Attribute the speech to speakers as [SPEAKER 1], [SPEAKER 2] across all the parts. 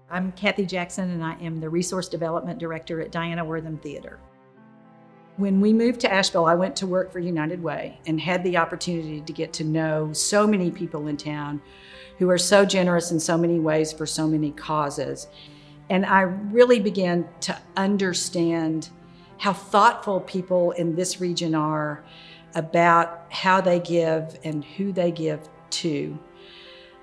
[SPEAKER 1] I'm Kathy Jackson, and I am the Resource Development Director at Diana Wortham Theater. When we moved to Asheville, I went to work for United Way and had the opportunity to get to know so many people in town who are so generous in so many ways for so many causes. And I really began to understand how thoughtful people in this region are about how they give and who they give to.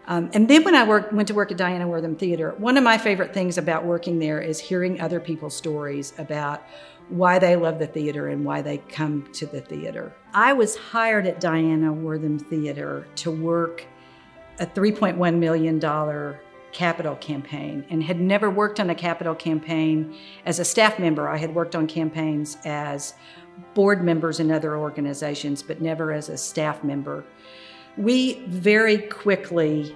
[SPEAKER 1] And then when I went to work at Diana Wortham Theater, one of my favorite things about working there is hearing other people's stories about why they love the theater and why they come to the theater. I was hired at Diana Wortham Theater to work a $3.1 million capital campaign and had never worked on a capital campaign as a staff member. I had worked on campaigns as board members in other organizations, but never as a staff member. We very quickly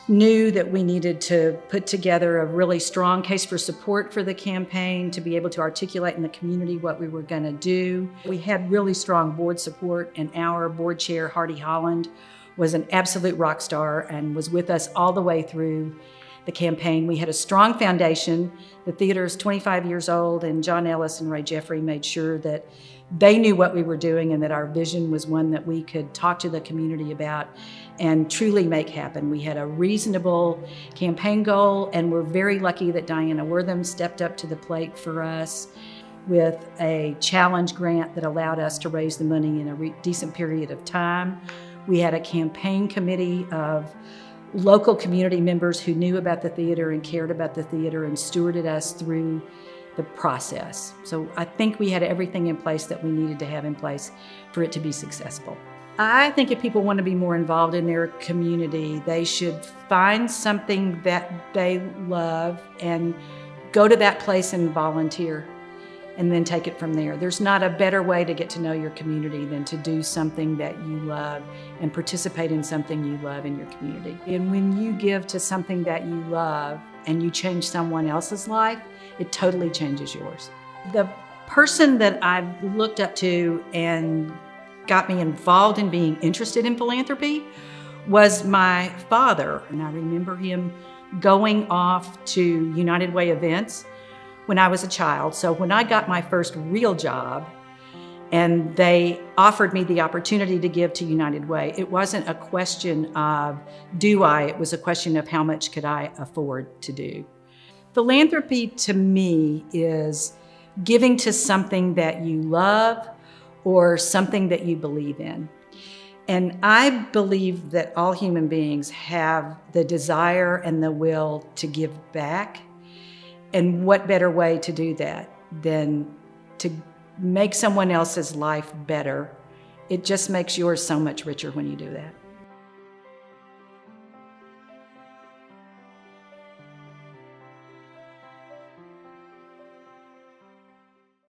[SPEAKER 1] knew that we needed to put together a really strong case for support for the campaign, to be able to articulate in the community what we were going to do. We had really strong board support, and our board chair, Hardy Holland, was an absolute rock star and was with us all the way through the campaign. We had a strong foundation. The theater is 25 years old, and John Ellis and Ray Jeffrey made sure that they knew what we were doing and that our vision was one that we could talk to the community about and truly make happen. We had a reasonable campaign goal, and we're very lucky that Diana Wortham stepped up to the plate for us with a challenge grant that allowed us to raise the money in a decent period of time. We had a campaign committee of local community members who knew about the theater and cared about the theater and stewarded us through the process. So I think we had everything in place that we needed to have in place for it to be successful. I think if people want to be more involved in their community, they should find something that they love and go to that place and volunteer, and then take it from there. There's not a better way to get to know your community than to do something that you love and participate in something you love in your community. And when you give to something that you love and you change someone else's life, it totally changes yours. The person that I've looked up to and got me involved in being interested in philanthropy was my father. And I remember him going off to United Way events when I was a child. So when I got my first real job and they offered me the opportunity to give to United Way, it wasn't a question of it was a question of how much could I afford to do. Philanthropy to me is giving to something that you love or something that you believe in. And I believe that all human beings have the desire and the will to give back. And what better way to do that than to make someone else's life better? It just makes yours so much richer when you do that.